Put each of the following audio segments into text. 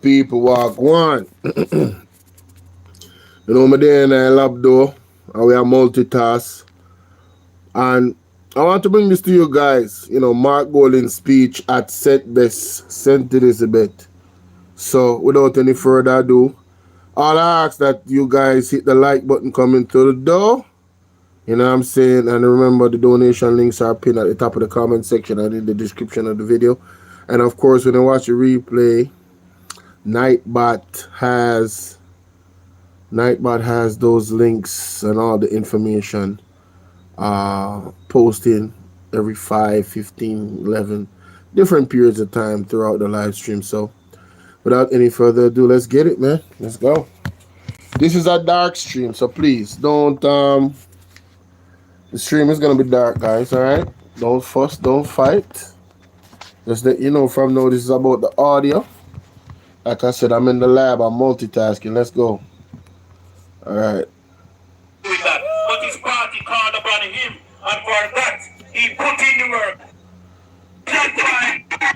people walk one. You know, me there in the lab door, and we are multitask. And I want to bring this to you guys. You know, Mark Golding's speech at St. Elizabeth. So, without any further ado, all I ask that you guys hit the like button coming through the door. You know what I'm saying? And remember, the donation links are pinned at the top of the comment section and in the description of the video. And of course, when you watch the replay, Nightbot has those links and all the information posting every 5, 15, 11 different periods of time throughout the live stream. So without any further ado, let's get it, man. Let's go. This is a dark stream, so please don't the stream is gonna be dark, guys. All right, don't fuss, don't fight. Just that you know from now, this is about the audio. Like I said, I'm in the lab, I'm multitasking. Let's go. All right. With that, but his party called upon him, and for that, he put in the work. That's why. Yes,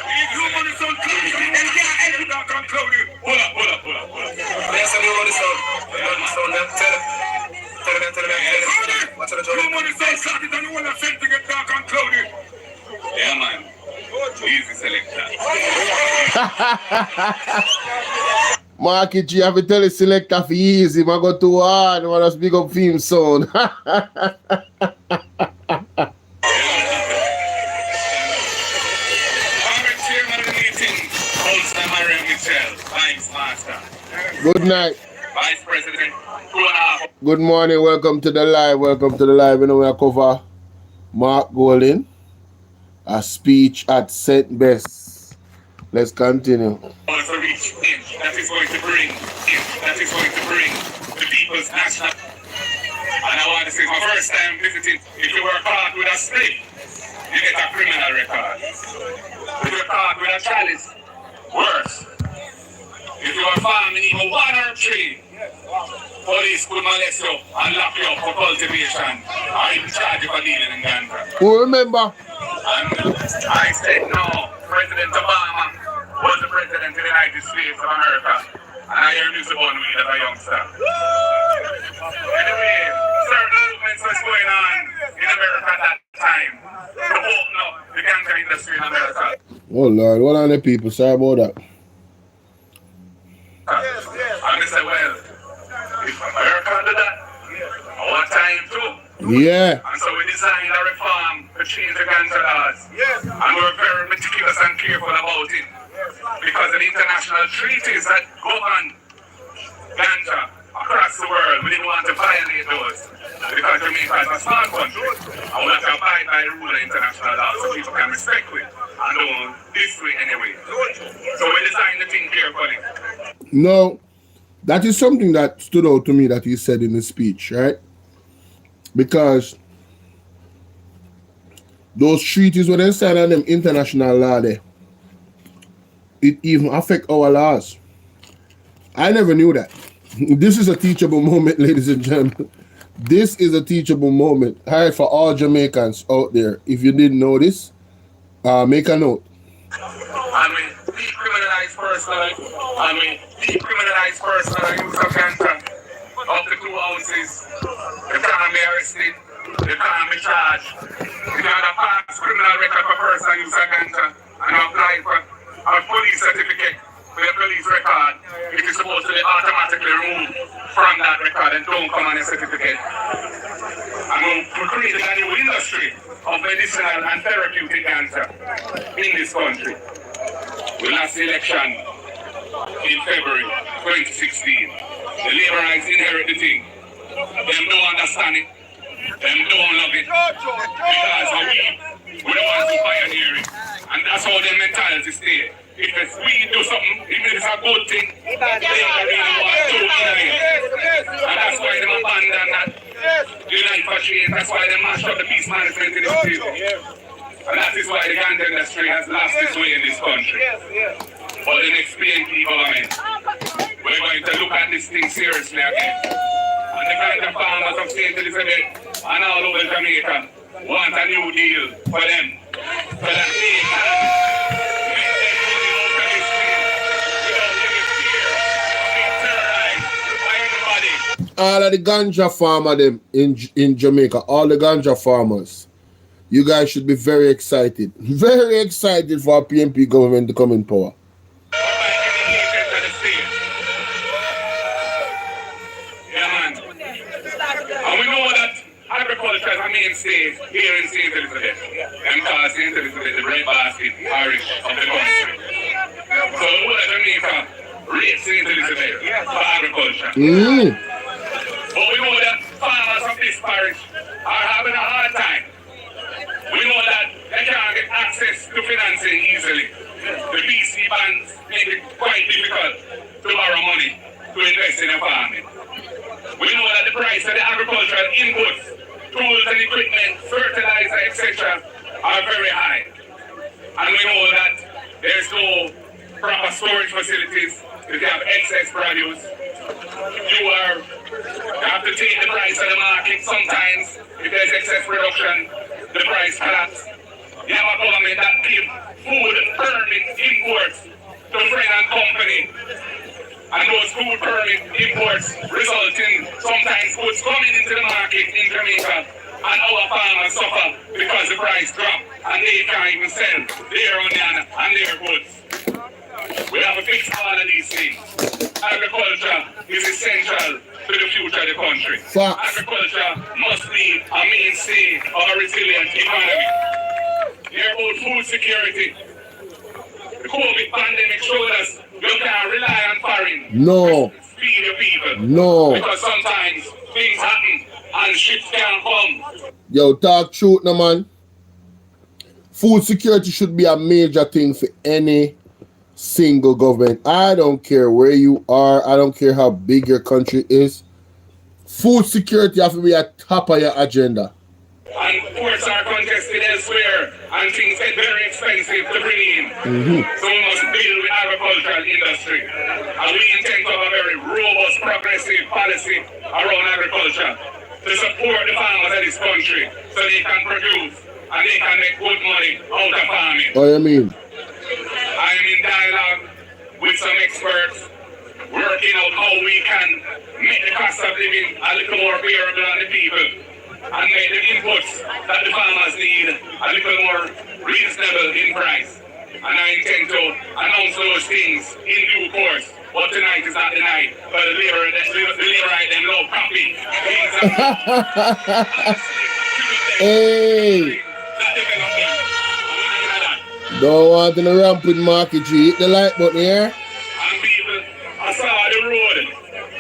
if you want to sound crazy, then can't end up on Cloudy. Pull up. Yes, I know this sound. Tell them. What's the job? You want to sound shorty, then you want to send to get dark on Cloudy. Yeah, man. Easy selection. Marky G, have to tell the selector for easy. I go too hard. I want to speak up theme sound. Good night. Vice President. Good morning. Welcome to the live. You know, we cover Mark Golding, a speech at St. Bess. Let's continue. Also reach him. That is going to bring the people's national. And I want to say, my first time visiting, if you were caught with a stick, you get a criminal record. If you're caught with a chalice, worse. If you are farming even 1 or 3, police could molest you and lock you up for cultivation or even charge you for dealing in Ganja. Who remember? And I said no. President Obama was the president of the United States of America. And I heard this born with as a youngster. Anyway, certain movements was going on in America at that time to open up the Ganja industry in America. Oh Lord, what are the people? Sorry about that. And they said, well, if America did that, our time too. Yeah. And so we designed a reform to change the Ganja laws. Yes. And we were very meticulous and careful about it. Because of the international treaties that govern Ganja across the world, we didn't want to violate those. Because Jamaica is a small country. And we want to abide by the rule of international law so people can respect it and do this way anyway. So we designed the thing carefully. No, that is something that stood out to me that he said in his speech, right? Because those treaties when they sign on them international law there, it even affect our laws. I never knew that. This is a teachable moment, ladies and gentlemen. This is a teachable moment. All right, for all Jamaicans out there. If you didn't know this, make a note. I mean, decriminalize personal. Decriminalize personal use of Ganja. Up to 2 ounces. You can't be arrested. You can't be charged. If you have a past criminal record for personal use of Ganja and apply for a police certificate for your police record, it is supposed to be automatically removed from that record and don't come on your certificate. And we created a new industry of medicinal and therapeutic Ganja in this country. We lost the election in February 2016. The Labourites inherit the thing. Them don't understand it. Them don't love it. Because we're the ones who pioneer it. And that's how their mentality stay. If we do something, even if it's a good thing, they don't really want to innovate. And that's why they abandon that. The life for change. That's why they mash up the peace management in the state. And that is why the Ganja industry has lost its way in this country. But the next PNP government, we're going to look at this thing seriously again. And the Ganja farmers of St. Elizabeth and all over Jamaica want a new deal for them. So that they can all of the ganja farmer them in Jamaica, all the ganja farmers, you guys should be very excited. Very excited for our PNP government to come in power. By any agent of the state. Yeah, man. And we know that agriculture is a mainstay here in St. Elizabeth. And call St. Elizabeth the breadbasket parish of the country. So the whole of Jamaica rates St. Elizabeth for agriculture. But we know that farmers of this parish are having a hard time. We know that they can't get access to financing easily. The BC banks make it quite difficult to borrow money to invest in a farming. We know that the price of the agricultural inputs, tools and equipment, fertilizer, etc. are very high. And we know that there's no proper storage facilities if you have excess produce. You have to take the price of the market sometimes. If there's excess production, the price collapses. You have a government that gives food permit imports to friend and company. And those food permit imports result in sometimes goods coming into the market in Jamaica and our farmers suffer because the price drops and they can't even sell their onion and their goods. We have to fix all of these things. Agriculture is essential to the future of the country. Agriculture must be a mainstay of a resilient economy. Here about food security. The COVID pandemic showed us you can't rely on foreign. No. Feed your people. No. Because sometimes things happen and ships can't come. Yo, talk truth, no man. Food security should be a major thing for any single government. I don't care where you are. I don't care how big your country is. Food security has to be at top of your agenda. And ports are congested elsewhere, and things get very expensive to bring in. So we must build with agricultural industry. And we intend to have a very robust, progressive policy around agriculture to support the farmers of this country so they can produce and they can make good money out of farming. What do you mean? I am in dialogue with some experts, working out how we can make the cost of living a little more bearable on the people and make the inputs that the farmers need a little more reasonable in price. And I intend to announce those things in due course. But tonight is not the night. But the Leverite them love coffee. Hey! Don't want to ramp with market G. Hit the like button here. And people, I saw the road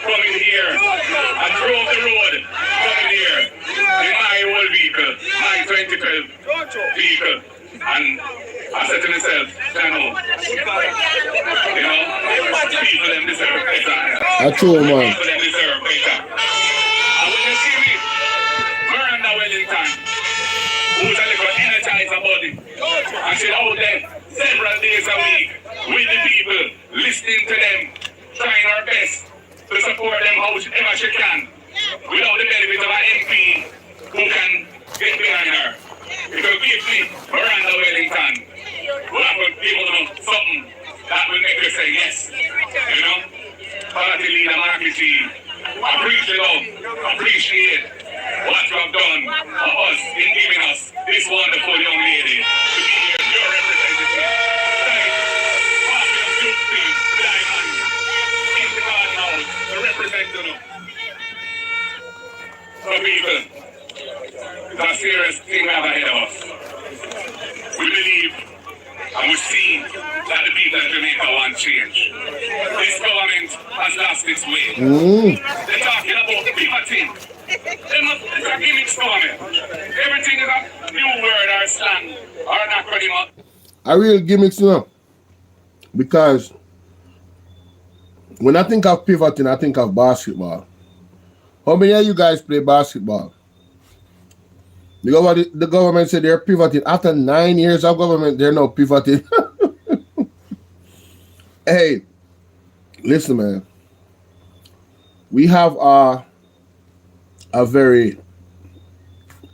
coming here. I drove the road coming here in my old vehicle, my 2012 vehicle. And I said to myself, Channel, people them deserve better. I told man. People them deserve better. And when you see me, Miranda Wellington, who's a little energizer body, and she's out there several days a week with the people, listening to them, trying her best to support them however she can, without the benefit of an MP who can get behind her. If you give me Miranda Wellington, we'll have to give them something that will make her say yes. You know? Party leader, market team, appreciate what you have done for us in giving us this wonderful young lady to be here, your representative. Tonight, Party of Youth Diamond, in the garden house to represent you. So people, it's a serious thing we have ahead of us. We believe and we see that the people of Jamaica want change. This government has lost its way. They're talking about pivoting. It's a gimmick government. Everything is a new word or slang or an acronym. A real gimmicks, you know. Because when I think of pivoting, I think of basketball. How many of you guys play basketball? The government said they're pivoting. After 9 years of government, they're now pivoting. Hey, listen, man. We have a very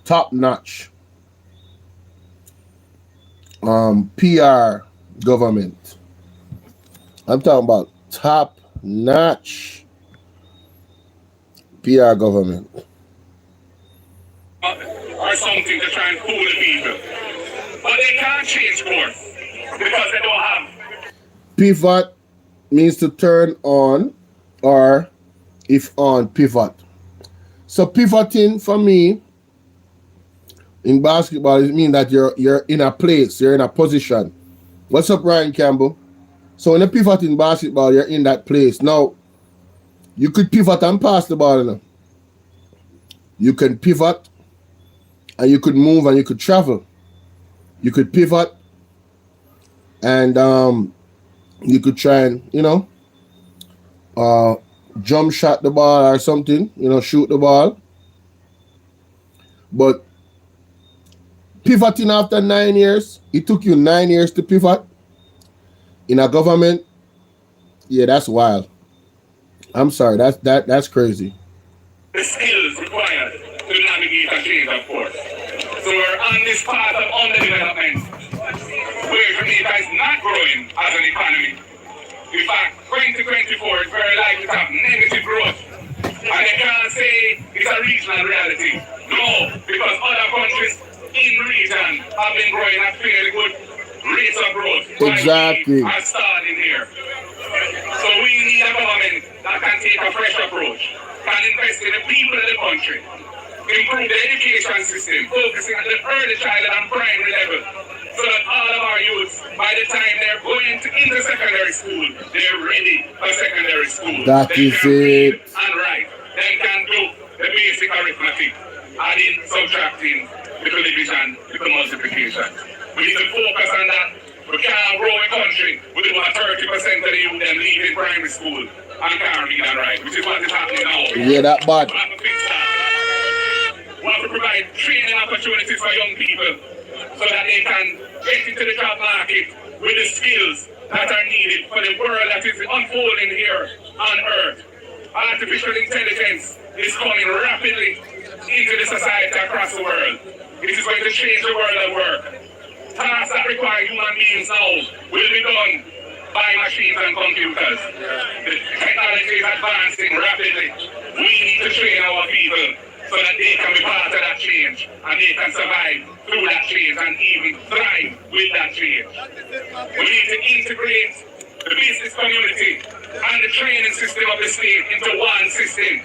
top-notch PR government. I'm talking about top-notch PR government. Or something to try and fool the people. But they can't change course because they don't have. Pivot means to turn on, or if on, pivot. So pivoting for me in basketball, it means that you're in a place, you're in a position. What's up, Ryan Campbell? So when you pivot in basketball, you're in that place. Now, you could pivot and pass the ball. You know? You can pivot and you could move and you could travel. You could pivot and you could try and, jump shot the ball or something, shoot the ball. But pivoting after 9 years, it took you 9 years to pivot in a government. Yeah, that's wild. I'm sorry, that's crazy. The skills required to navigate and change, of course. So we're on this path of underdevelopment, where Jamaica is not growing as an economy. In fact, 2024 is very likely to have negative growth. And they can't say it's a regional reality. No, because other countries in the region have been growing at fairly good rates of growth. Exactly. We are starting here. So we need a government that can take a fresh approach, can invest in the people of the country, improve the education system, focusing on the early childhood and primary level, so that all of our youths, by the time they're going into secondary school, they're ready for secondary school. That they is can read it. and write. They can do the basic arithmetic, adding, subtracting, the division, the multiplication. We need to focus on that. We can't grow a country with about 30% of the youth them leaving primary school and can't read and write, which is what is happening now. Yeah, that bad. We have to fix that. We have to provide training opportunities for young people so that they can get into the job market with the skills that are needed for the world that is unfolding here on Earth. Artificial intelligence is coming rapidly into the society across the world. It is going to change the world of work. Tasks that require human beings now will be done by machines and computers. The technology is advancing rapidly. We need to train our people so that they can be part of that change and they can survive through that change and even thrive with that change. We need to integrate the business community and the training system of the state into one system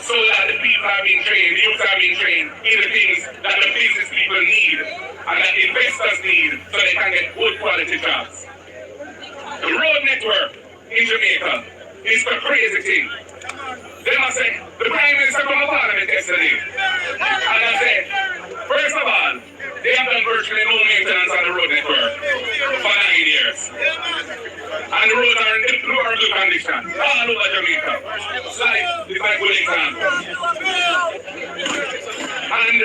so that the people are being trained, the youth are being trained in the things that the business people need and that investors need so they can get good quality jobs. The road network in Jamaica is a crazy thing. They must say, the Prime Minister from the Parliament yesterday, and I said, first of all, they have done virtually no maintenance on the road network for 9 years. And the roads are in deplorable condition all over Jamaica. It's like a good example. And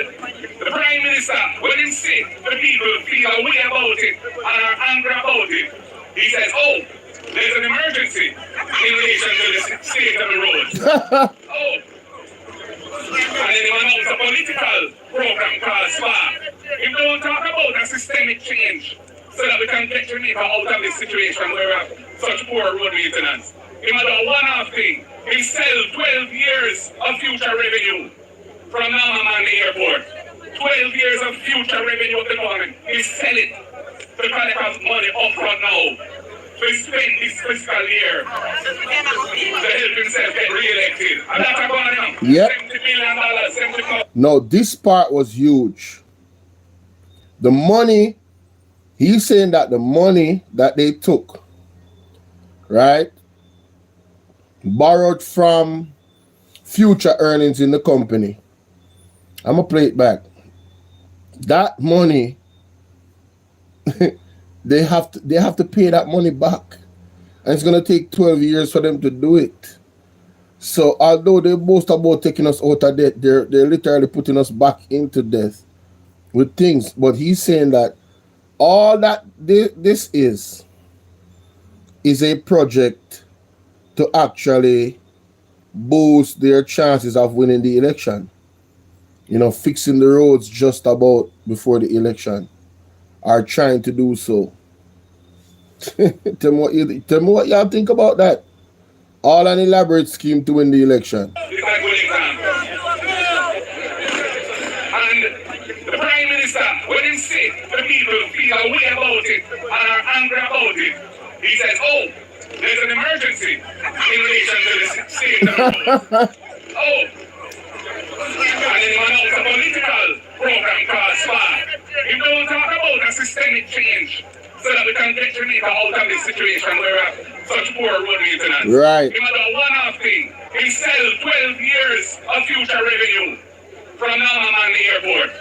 the Prime Minister, when he see the people feel a way about it and are angry about it, he says, oh, there's an emergency in relation to the state of the roads. Oh. And then he announced a political program called SPARK. He don't talk about a systemic change so that we can get Jamaica out of this situation where we have such poor road maintenance. He made a one-off thing. He sell 12 years of future revenue from Namamani Airport. 12 years of future revenue of the government. He sell it to collect money up front now. To spend this fiscal year to help himself get re-elected. And that's going on. Yep. $70 million, $70 No, this part was huge. The money, he's saying that the money that they took, right, borrowed from future earnings in the company. I'm going to play it back. That money, they have to pay that money back. And it's going to take 12 years for them to do it. So although they boast about taking us out of debt, they're literally putting us back into debt with things. But he's saying that all that this is a project to actually boost their chances of winning the election. Fixing the roads just about before the election. Are trying to do so. Tell me what y'all think about that. All an elaborate scheme to win the election. It's a good And the Prime Minister, when he said the people feel a way about it and are angry about it, he says, oh, there's an emergency in relation to the state of the road. Oh, and then he announced a political program called SPAR. He don't talk about a systemic change so that we can get Jamaica out of this situation where we have such poor road maintenance. Right. He made a one-off thing. He sell 12 years of future revenue from Namaman Airport.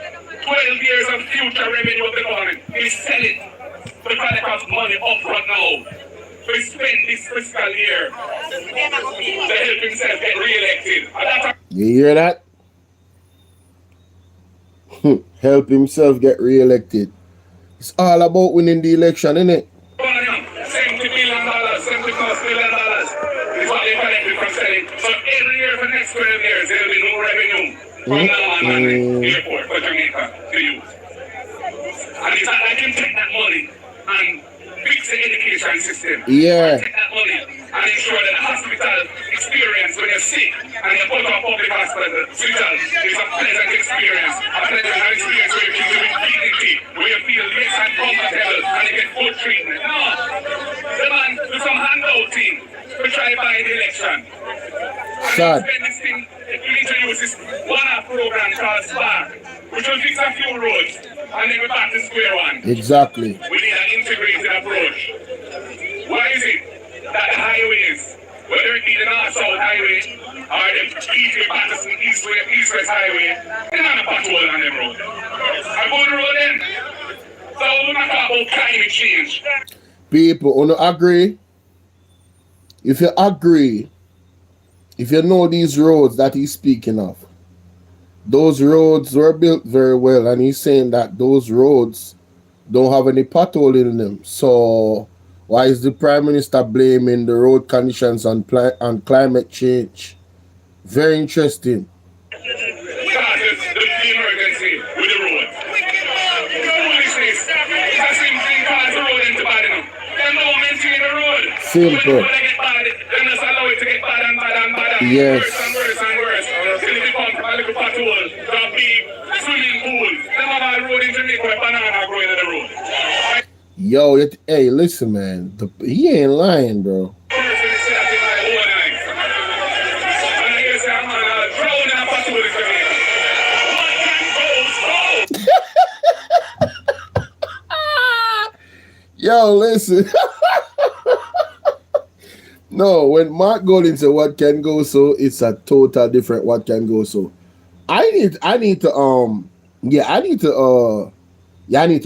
12 years of future revenue of the government. He sell it because it costs money up front now. So he spend this fiscal year to help himself get re-elected. You hear that? Help himself get re-elected. It's all about winning the election, isn't it? $70 billion, $70+ billion is what they collected from selling. So every year for the next 12 years, there will be no revenue from Namaman Airport for Jamaica to use. And it's not like him take that money and fix the education system. Yeah. Take that money and ensure that the hospital experience when you're sick and you go to a public hospital is a pleasant experience. A pleasant experience where you feel with dignity, where you feel less uncomfortable and you get good treatment. No. The man do some handout thing to try by the election. Sad. And this thing, you introduce this one-off program called SPARK, which will fix a few roads and then we're back to square one. Exactly. We need an integrated approach. Why is it that the highways, whether it be the North-South Highway or the Patterson East-West Highway, they're not a pothole on them road. I go on the road then. So we're not talking about climate change. People, wanna agree? If you agree, if you know these roads that he's speaking of, those roads were built very well, and he's saying that those roads don't have any pothole in them. So why is the Prime Minister blaming the road conditions on climate change? Very interesting. Because it's the emergency with the road. Foolishness. It's a same thing cause the road into bad enough. They don't maintain the road. Simple. When they get bad, they just allow it to get bad and bad and bad and Yes. worse and worse and worse. Till it becomes a little pothole, a big swimming pool. They have a road in Jamaica where banana growing in the road. Yo, hey, listen, man. He ain't lying, bro. Yo, listen. No, when Mark goes into what can go so, it's a total different what can go so. I need to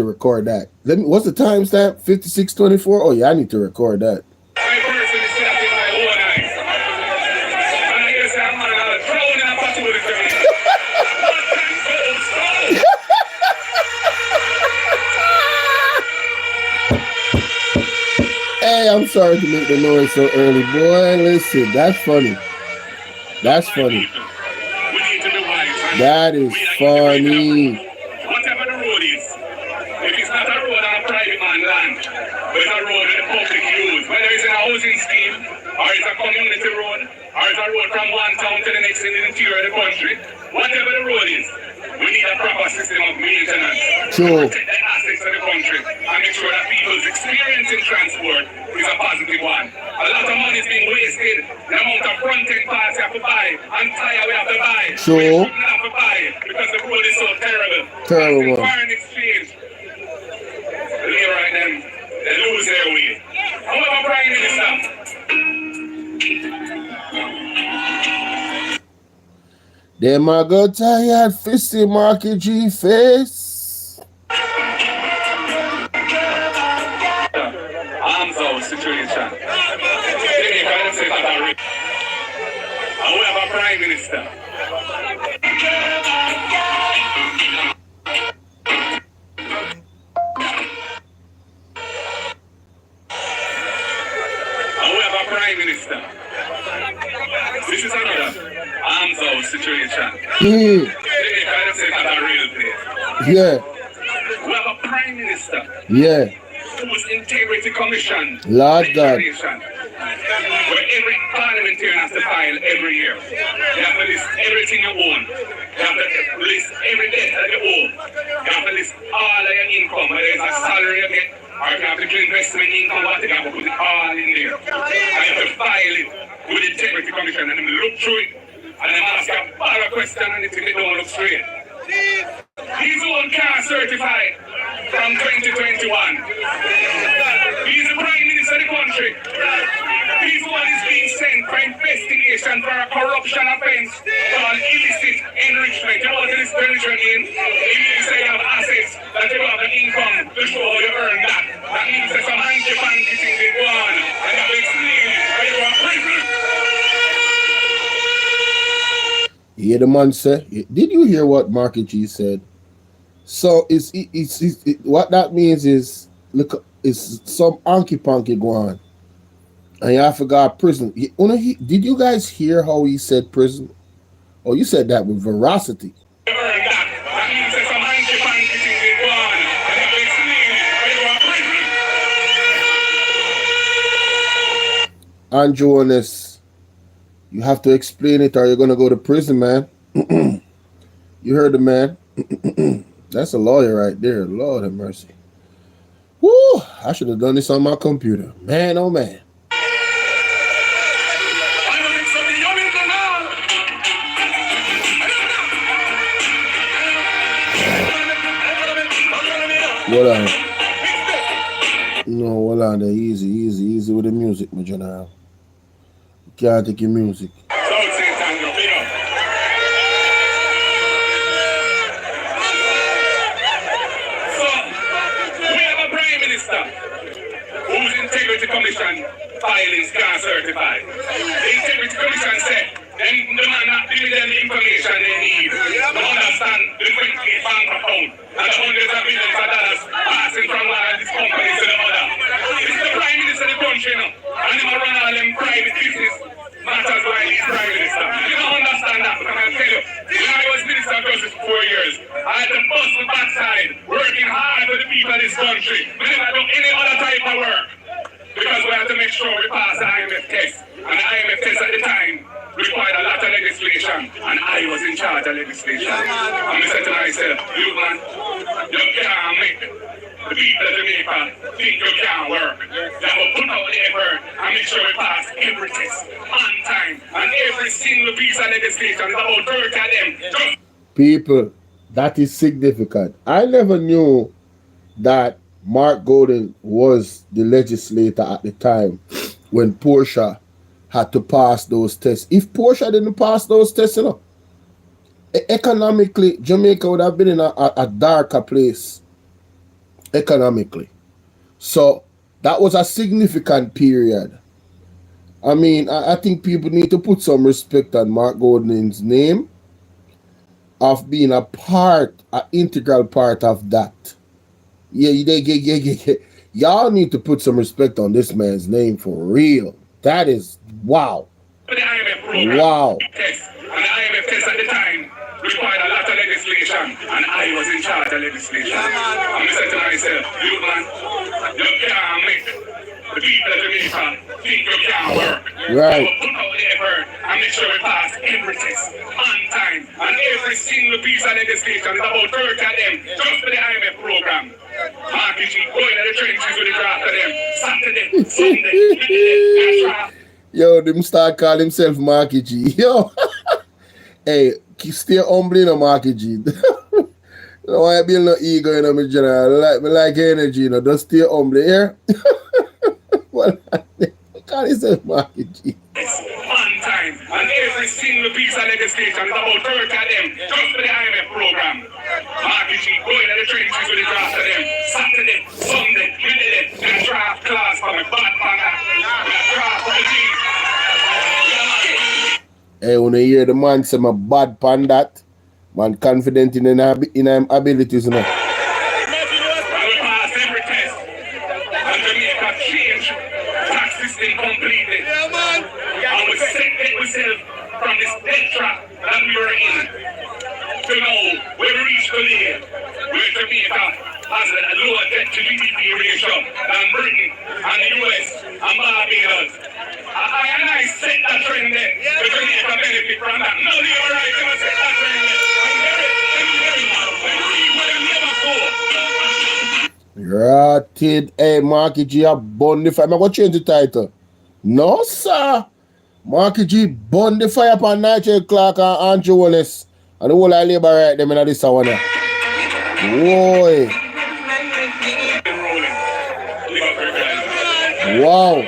record that. What's the timestamp? 56:24. Oh yeah, I need to record that. Hey, I'm sorry to make the noise so early, boy. Listen, that's funny. That's funny. That is funny. Whatever the road is, if it's not a road on a private man land, but it's a road with the public use, whether it's in a housing scheme, or it's a community road, or it's a road from one town to the next in the interior of the country, whatever the road is, we need a proper system of maintenance to protect the assets of the country and make sure that people's experience in transport is a positive one. A lot of money is being wasted. The amount of front-end parts you have to buy and tire we have to buy. We shouldn't have to buy because the road is so terrible. Terrible. Foreign exchange. They right then, they lose their way. However, Prime Minister, them a go tired fisty Marky G face. arms out situation. However, Prime Minister, this is another arms out situation. Yeah. We have a Prime Minister. Yeah. Whose integrity commission. Lord God. Where every parliament parliamentarian has to file every year. You have to list everything you own. You have to list every debt that you owe. You have to list all of your income, whether it's a salary you get, or if you have to do investment income, what you have to put it all in there. And you have to file it with the Integrity Commission, and then look through it, and then ask you a bar question, and if it don't look straight. He's one car certified from 2021. He's the Prime Minister of the country. He's one is being sent for investigation for a corruption offense called illicit enrichment. You know what illicit enrichment means? It means that you have assets, that you have the income to show you earn that. That means that some hanky-panky things they go on, and you have to explain it, and you go to prison. Yeah, the man said. Did you hear what Marky G said? So it's what that means is look, it's some hanky panky go on, and I forgot prison. Did you guys hear how he said prison? Oh, you said that with veracity. Andrew Honest, you have to explain it or you're gonna go to prison, man. You heard the man. That's a lawyer right there. Lord have mercy. Woo! I should have done this on my computer. Man, oh man. Hold on. No, hold on there. Easy with the music, my general. You can't take your music. Whose Integrity Commission filings can't certify. The Integrity Commission said them the man not giving them the information they need to understand the 28 bank account and the hundreds of millions of dollars passing from one of these companies to the other. This is the Prime Minister of the country now, and he run all them private business matters while he's Prime Minister. You don't understand that, because I'll tell you, when I was Minister of Justice for 4 years, I had to bust my backside, working hard for the people of this country. We never do any other type of work, because we had to make sure we pass the IMF test. And the IMF test at the time required a lot of legislation, and I was in charge of legislation. And I said to myself, you man, you can't make the people of Jamaica think you can't work. You have to put out the effort and make sure we pass every test on time. And every single piece of legislation is about 30 of them. People, that is significant. I never knew that Mark Golden was the legislator at the time when Portia had to pass those tests. If Portia didn't pass those tests, you know, economically, Jamaica would have been in a darker place economically. So that was a significant period. I mean, I think people need to put some respect on Mark Golden's name of being an integral part of that. Yeah. Y'all need to put some respect on this man's name for real. That is wow. The IMF program, wow. Test, and the IMF test at the time required a lot of legislation, and I was in charge of legislation. And I said to myself, you man, you can't make the people of Jamaica think you can't work. Right. So put out the effort and make sure we pass every test on time, and every single piece of legislation is about 30 of them just for the IMF program. Marky G going to the trenches with the draft of them Saturday, Sunday, Yo, them start calling himself Marky G. Yo. Hey, stay humble, you know, Marky G. I don't want to build no ego, you know, my general. I like energy, you know. Just stay humble, here. Well, call himself Marky G. On time, and every single piece of legislation is about 30 of them just for the IMF program. Marky G going to the trenches with the draft of them Saturday, Sunday, the draft class for my bad banger. The draft for the team. Hey, when you hear the man say my bad pan that, man confident in him abilities, you know. We pass every test, and Jamaica change tax system completely. Yeah, man. And we separate ourselves from this debt trap that we were in. To know where we reach today, where Jamaica has a lower debt to GDP ratio than Britain and the US and Barbados. I said that trend there. The Jamaica benefit from that. No, you're right. You must say that trend there. Rotted. Hey, Marky G, a bun the fire. I'm going to change the title. No, sir. Marky G bun the fire upon Nigel Clark and Andrew Wallace. And the whole of labor right them in this one. Boy. Wow.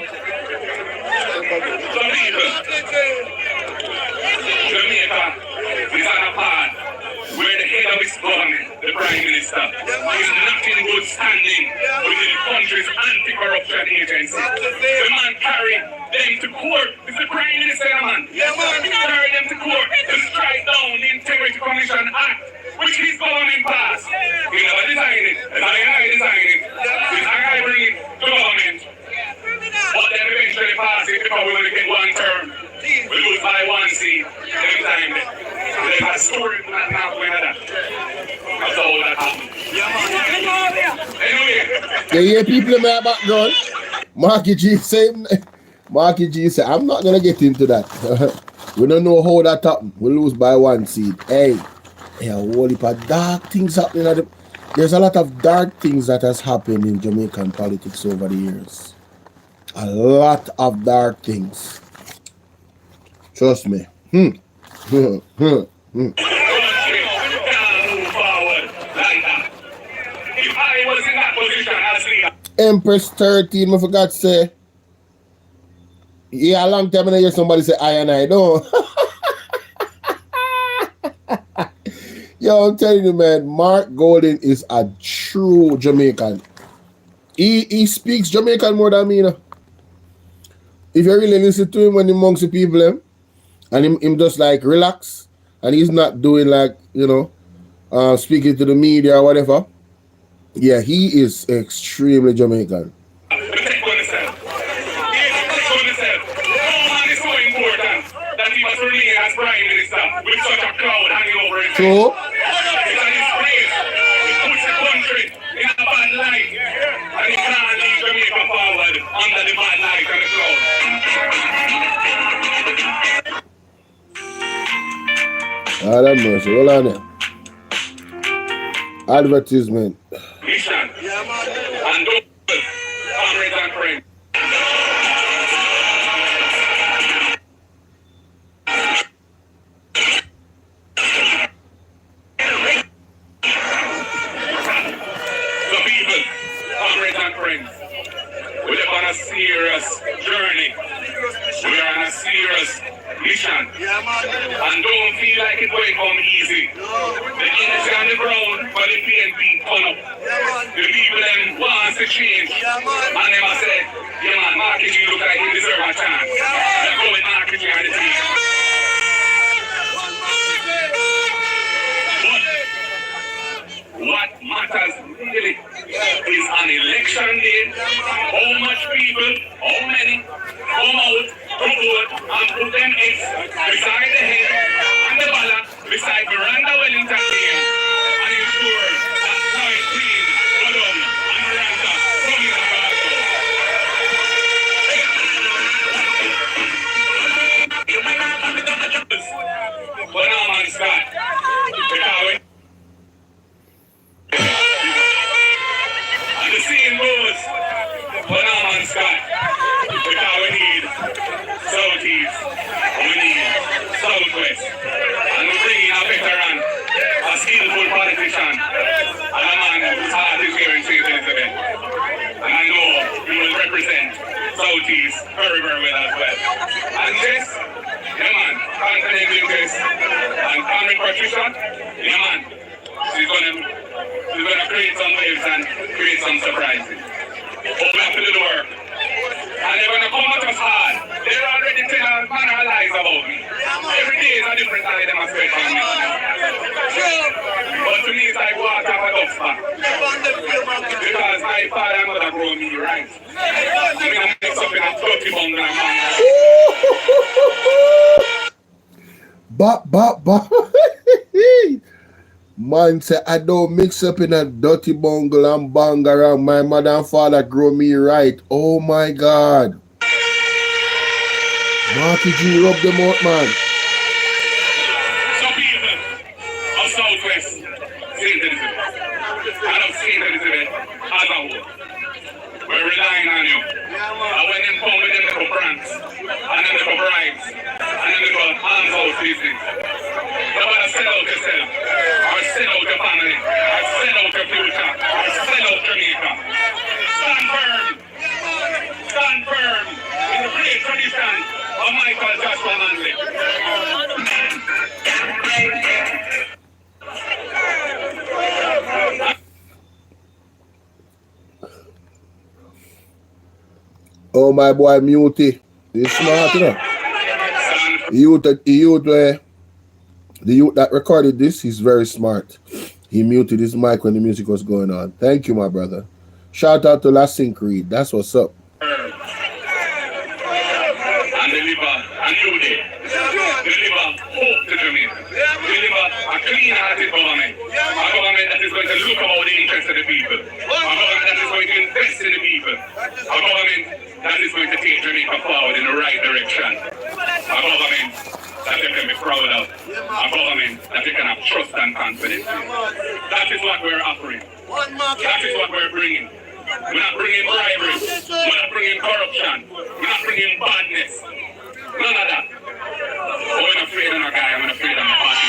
The Prime Minister is not in good standing with the country's anti-corruption agency. The man carried them to court. It's the Prime Minister, man. Carried them to court to strike down the Integrity Commission Act, which his government passed. He never designed it. It's I designed it. It's I bring it to government. But then eventually pass it because we only get one term. We lose by one seat every time. There's a story not going that. That's all that happened. Anyway. You hear people in my background? Marky G saying, Marky G said, I'm not going to get into that. We don't know how that happened. We lose by one seed. Hey, a whole heap of dark things happening. There's a lot of dark things that has happened in Jamaican politics over the years. A lot of dark things. Trust me. Empress 13, I forgot to say. Yeah, a long time I hear somebody say I and I don't. Yo, I'm telling you, man, Mark Golden is a true Jamaican. He speaks Jamaican more than me, you know. If you really listen to him when amongst the people, and him just like relax, and he's not doing like, you know, speaking to the media or whatever. Yeah, he is extremely Jamaican. True. God have mercy. Hold on there. Advertisement. And don't comrades and friends. So people, comrades and friends, we are on a serious journey. We are on a serious mission. And don't feel like it's going to come easy. The energy on the ground for the PNP turn up. The people them want to change. And them I said, yeah man, marketing look like he deserve a chance. Let's go with marketing and the team. But what matters really is on election day, how much people, how many come out to vote and put them eggs beside the head and the ballot beside Miranda Wellington name and ensure that Lloyd Queen, Bolon and Miranda come in a battle. But now man Scott, because and the scene goes, but now man Scott, because we need Southeast, we need Southwest, and we bring in a veteran, a skillful politician, and a man whose heart is here in St. Elizabeth. And I know he will represent Southeast very, very well as well. And Jess, yeah man, confident in Jess, and Cameron Patricia, yeah man, she's gonna create some waves and create some surprises. But we have to do the work. And they're gonna come at us hard. They're already telling manner of lies about me. Every day is a different lie they must spend on me. But to me it's like water off a dumpster. Because my father and mother grow me right. I mean I mix up in a 30 pound and a man. Man say I don't mix up in a dirty bungle and bang around. My mother and father grow me right. Oh my God. Marky G, rub them out, man. Some people of Southwest, St. Elizabeth, and of St. Elizabeth as a whole, we're relying on you. And when them come with them little grants, and them little bribes, and them little hands out business, you better sell out yourself, or sell out your family, or sell out your future, or sell out Jamaica. Stand firm. Stand firm in the great tradition of Michael Joshua Manley. Oh, my boy, Muty. He's smart, you know. The youth that recorded this, he's very smart. He muted his mic when the music was going on. Thank you, my brother. Shout out to Lassink Reed. That's what's up. And deliver a new day. Deliver hope to Jamaica. Deliver a clean-hearted government. A government that is going to look about the interests of the people. A government that is going to invest in the people. A government that is going to take Jamaica forward in the right direction. A government that they can be proud of. A government that they can have trust and confidence in. That is what we're offering. That is what we're bringing. We're not bringing bribery. We're not bringing corruption. We're not bringing badness. None of that. We're not afraid of our guy. We're not afraid of our party.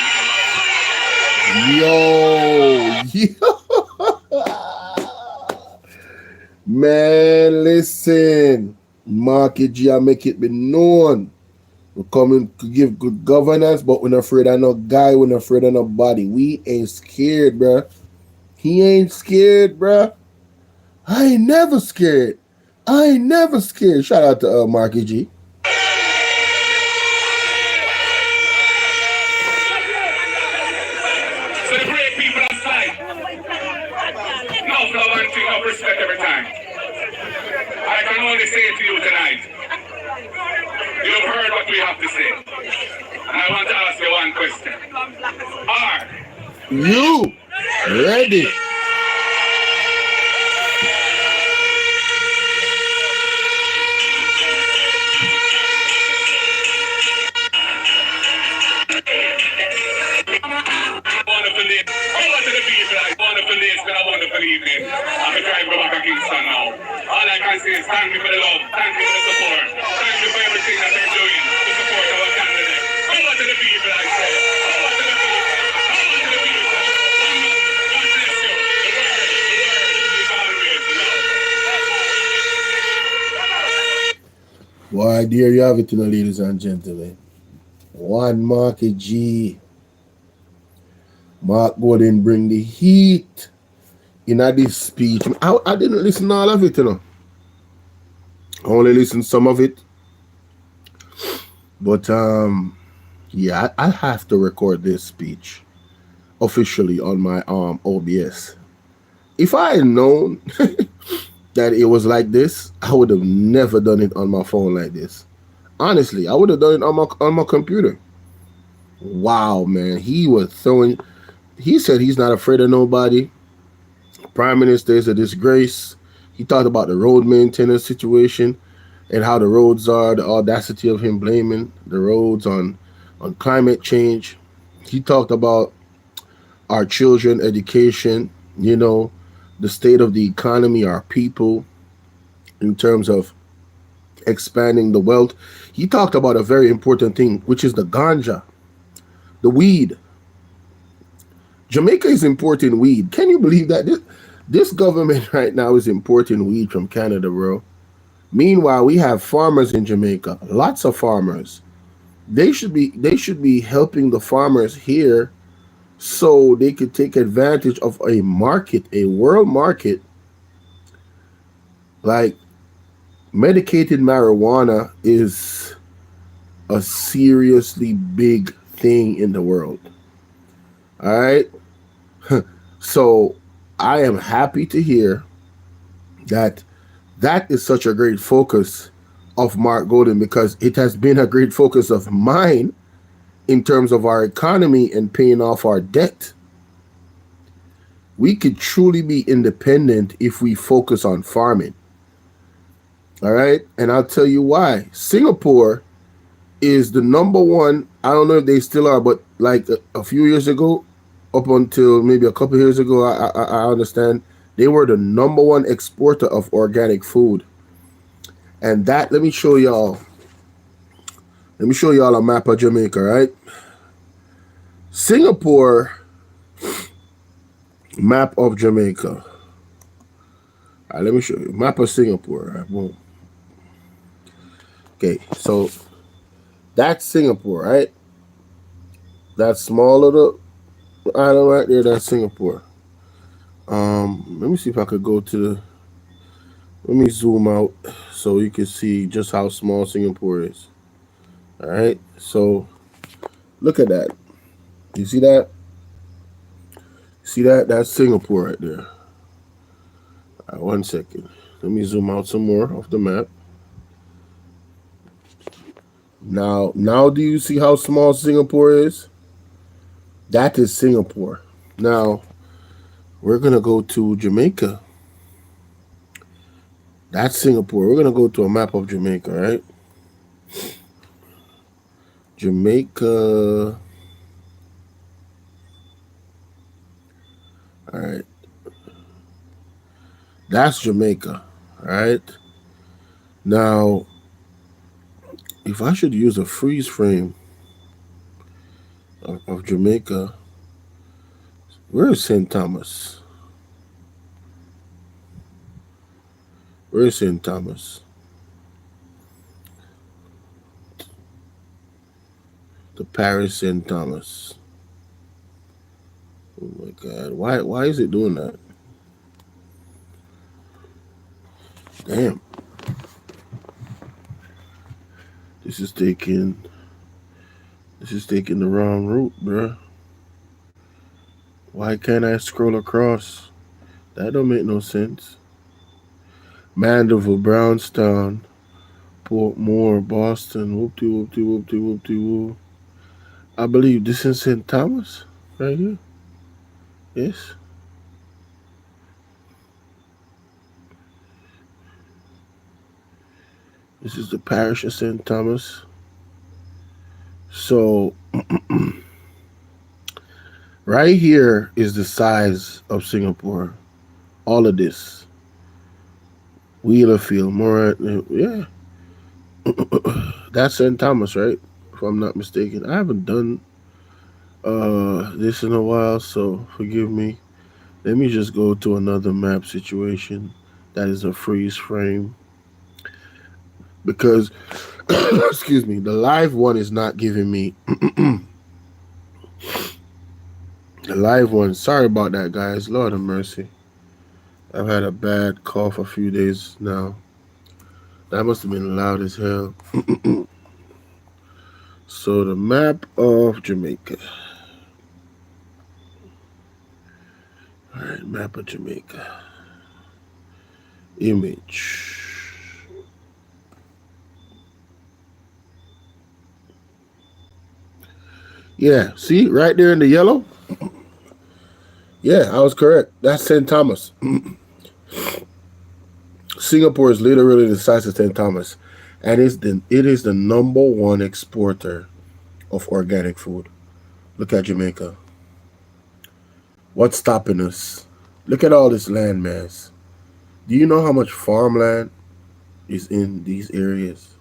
Man, listen. Marky G, I make it be known. We're coming to give good governance, but we're not afraid of no guy. We're not afraid of nobody. We ain't scared, bruh. He ain't scared, bruh. I ain't never scared. Shout out to Marky G. So the great people outside, no flow and thing of respect every time. I can only say to you tonight, you've heard what we have to say. And I want to ask you one question. Are you ready? Wonderful evening. I'm trying to go back to Kingston now. All I can say is thank you for the love, thank you for the support, thank you for everything that they're doing to support our candidate. Over to the people, I say. Over to the people. Over to the people. God bless you. The word is always love. Why, dear, you have it, ladies and gentlemen. One Marky G. Mark Gordon bring the heat in this speech. I didn't listen to all of it, I only listened to some of it. But yeah, I have to record this speech officially on my OBS. If I had known that it was like this, I would have never done it on my phone like this. Honestly, I would have done it on my computer. Wow, man. He said he's not afraid of nobody. Prime Minister is a disgrace. He talked about the road maintenance situation and how the roads are, the audacity of him blaming the roads on climate change. He talked about our children, education, the state of the economy, our people, in terms of expanding the wealth. He talked about a very important thing, which is the ganja, the weed. Jamaica is importing weed. Can you believe that? This government right now is importing weed from Canada, bro. Meanwhile, we have farmers in Jamaica, lots of farmers. They should be helping the farmers here so they could take advantage of a market, a world market. Like, medicated marijuana is a seriously big thing in the world. All right. So I am happy to hear that is such a great focus of Mark Golden, because it has been a great focus of mine in terms of our economy and paying off our debt. We could truly be independent if we focus on farming. All right. And I'll tell you why. Singapore is the number one. I don't know if they still are, but like a few years ago, up until maybe a couple years ago, I understand they were the number one exporter of organic food. And that, let me show y'all. Let me show y'all a map of Jamaica, right? Singapore map of Jamaica. All right, let me show you map of Singapore. All right, boom. Okay, so that's Singapore, right? That small little island right there. That's Singapore. Let me see if I could go to the. Let me zoom out so you can see just how small Singapore is. All right, so look at that. You see that? See that? That's Singapore right there. All right, 1 second. Let me zoom out some more off the map. Now, do you see how small Singapore is? That is Singapore. Now, we're gonna go to Jamaica. That's Singapore. We're gonna go to a map of Jamaica, right? Jamaica. All right. That's Jamaica. All right. Now, if I should use a freeze frame of Jamaica, where is St. Thomas? Where is St. Thomas? The Paris St. Thomas. Oh my God! Why is it doing that? Damn! This is taking the wrong route, bruh. Why can't I scroll across? That don't make no sense. Mandeville, Brownstown, Portmore, Boston, whoopty whoopty whoopty whoopty whoop. I believe this is St. Thomas, right here. Yes. This is the parish of St. Thomas. So, right here is the size of Singapore. All of this. Wheelerfield, more, yeah. That's St. Thomas, right? If I'm not mistaken. I haven't done this in a while, so forgive me. Let me just go to another map situation that is a freeze frame because excuse me, the live one is not giving me the live one. Sorry about that, guys. Lord have mercy. I've had a bad cough a few days now. That must have been loud as hell. So the map of Jamaica. All right, map of Jamaica. Image. Yeah, see right there in the yellow? Yeah, I was correct. That's St. Thomas. Singapore is literally the size of St. Thomas, and it is the number one exporter of organic food. Look at Jamaica. What's stopping us? Look at all this land mass. Do you know how much farmland is in these areas?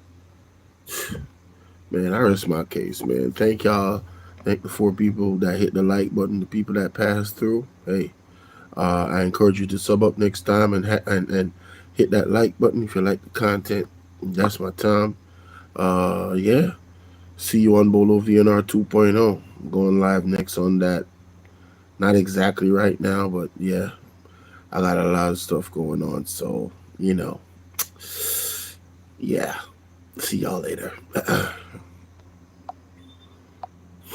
Man, I rest my case, man. Thank y'all. Thank the 4 people that hit the like button, the people that passed through. Hey, I encourage you to sub up next time and hit that like button if you like the content. That's my time. Yeah. See you on Bolo V&R 2.0. I'm going live next on that. Not exactly right now, but yeah, I got a lot of stuff going on. So, yeah. See y'all later.